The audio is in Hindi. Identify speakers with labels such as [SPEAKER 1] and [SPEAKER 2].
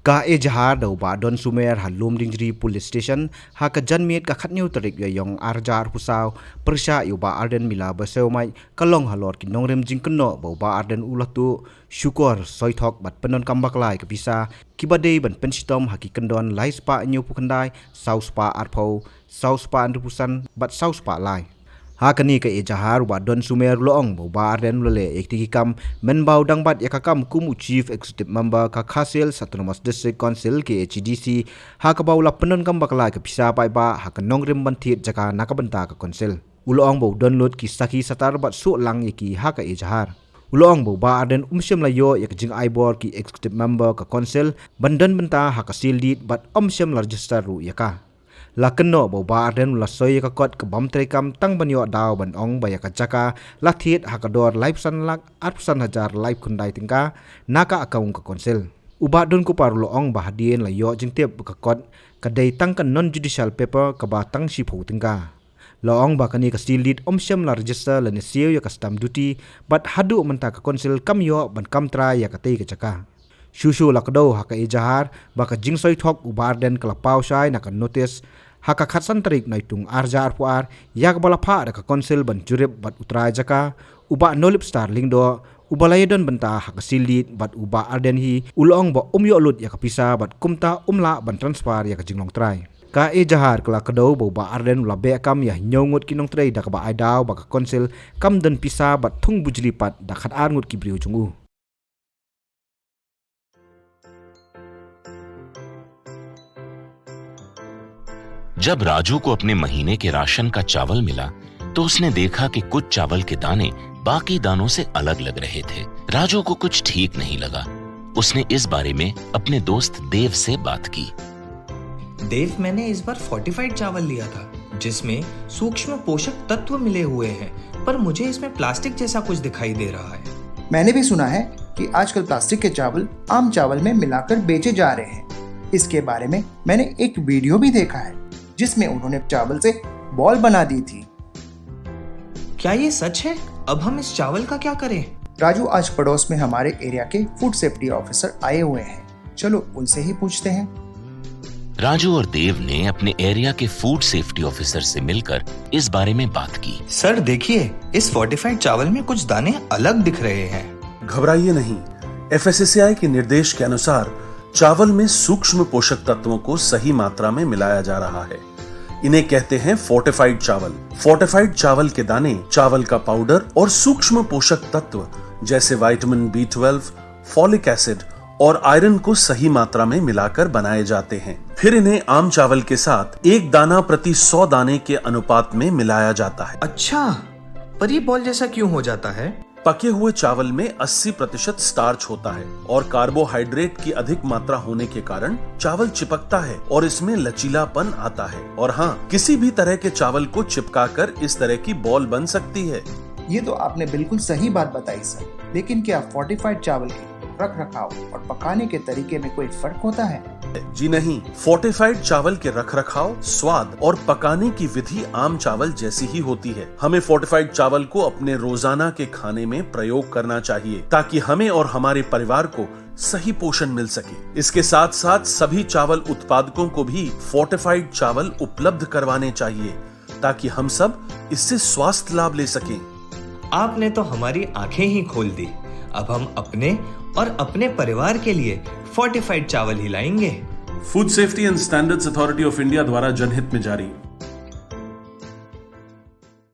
[SPEAKER 1] Ka e jahar dau ba don sumer halum dingjri police station ha ka janmiet ka khatniu tarik ya yong arjar pusau persha yu ba arden mila baseu mai kalong halor ki nongrem jingkno bau ba arden ulatu syukur soithok bat penon kambak lai ka bisa kibade ban penstom haki kendon lai spa nyu pukandai saus spa arpau saus spa andupusan bat saus spa lai hakani ka ejahar wa don sumer loong bo ba arden lole ekti kam menbau dangbat yakakam kumu chief executive member ka khasil autonomous district council ke HDC hakabau la penon kam bakla ka pisa pai ba hakanong rim banthit jaka nakabanta ka council ulong bo don lot ki saki satar bat su lang yaki haka ejahar ulong bo ba arden umsem la yo yak jing aibor ki executive member ka council bandan banta hakasil dit bat umsem la register ru yaka la keno bo ba arden la soy ka kot ka bam trekam tang banyo daw ban ong baya ka jaka la thit hakador live san lak 8,000 live kundai tingka naka akaung ka council uba don ko parulo ong bahadien la yo jingtep ka kot ka dei tang ka non judicial paper ka ba tang si phu tingka la ong ba kani ka stilit omsem la register la ne siu ya ka stamp duty but hadu manta ka council kam yo ban kam tra ya ka tei ka jaka shushu lakdo haka ejahar baka jingsoi thok ubarden kala pausai naka notice haka khatsan tarik naitung arjar puar yak bala pha ka council ban jurep bat utrai jaka uba nolip starling do ubalayedon banta haka silit bat uba arden hi ulong ba umyo lut yak pisa bat kumta umla ban transfer yak jinglong trai ka ejahar kala kado bo ba arden la be kam ya nyongut kinong trai dak ba aidaw baka council kam dan pisa bat thung bujli pat dakhat arngut ki briu chungu
[SPEAKER 2] जब राजू को अपने महीने के राशन का चावल मिला तो उसने देखा कि कुछ चावल के दाने बाकी दानों से अलग लग रहे थे। राजू को कुछ ठीक नहीं लगा। उसने इस बारे में अपने दोस्त देव से बात की।
[SPEAKER 3] देव, मैंने इस बार फोर्टिफाइड चावल लिया था जिसमें सूक्ष्म पोषक तत्व मिले हुए हैं, पर मुझे इसमें प्लास्टिक जैसा कुछ दिखाई दे रहा है।
[SPEAKER 4] मैंने भी सुना है कि आजकल प्लास्टिक के चावल आम चावल में मिलाकर बेचे जा रहे हैं। इसके बारे में मैंने एक वीडियो भी देखा है जिसमें उन्होंने चावल से बॉल बना दी थी।
[SPEAKER 3] क्या ये सच है? अब हम इस चावल का क्या करें?
[SPEAKER 4] राजू, आज पड़ोस में हमारे एरिया के फूड सेफ्टी ऑफिसर आए हुए हैं, चलो उनसे ही पूछते हैं।
[SPEAKER 2] राजू और देव ने अपने एरिया के फूड सेफ्टी ऑफिसर से मिलकर इस बारे में बात की।
[SPEAKER 3] सर देखिए, इस फोर्टिफाइड चावल में कुछ दाने अलग दिख रहे हैं।
[SPEAKER 5] घबराइए नहीं, FSSAI के निर्देश के अनुसार चावल में सूक्ष्म पोषक तत्वों को सही मात्रा में मिलाया जा रहा है। इन्हें कहते हैं फोर्टिफाइड चावल। फोर्टिफाइड चावल के दाने चावल का पाउडर और सूक्ष्म पोषक तत्व जैसे विटामिन B12, फॉलिक एसिड और आयरन को सही मात्रा में मिलाकर बनाए जाते हैं। फिर इन्हें आम चावल के साथ 1 दाना प्रति 100 दाने के अनुपात में मिलाया जाता है।
[SPEAKER 3] अच्छा, पर ये बॉल जैसा क्यों हो जाता है?
[SPEAKER 5] पके हुए चावल में 80% स्टार्च होता है और कार्बोहाइड्रेट की अधिक मात्रा होने के कारण चावल चिपकता है और इसमें लचीलापन आता है। और हाँ, किसी भी तरह के चावल को चिपकाकर इस तरह की बॉल बन सकती है।
[SPEAKER 4] ये तो आपने बिल्कुल सही बात बताई सर, लेकिन क्या फोर्टिफाइड चावल के रख रखाव और पकाने के तरीके में कोई फर्क होता है?
[SPEAKER 5] जी नहीं, फोर्टिफाइड चावल के रख रखाव, स्वाद और पकाने की विधि आम चावल जैसी ही होती है। हमें फोर्टिफाइड चावल को अपने रोजाना के खाने में प्रयोग करना चाहिए ताकि हमें और हमारे परिवार को सही पोषण मिल सके। इसके साथ साथ सभी चावल उत्पादकों को भी फोर्टिफाइड चावल उपलब्ध करवाने चाहिए ताकि हम सब इससे स्वास्थ्य लाभ ले सकें।
[SPEAKER 3] आपने तो हमारी आंखें ही खोल दी। अब हम अपने और अपने परिवार के लिए फोर्टिफाइड चावल ही लाएंगे।
[SPEAKER 5] Food safety and standards authority of India द्वारा जनहित में जारी।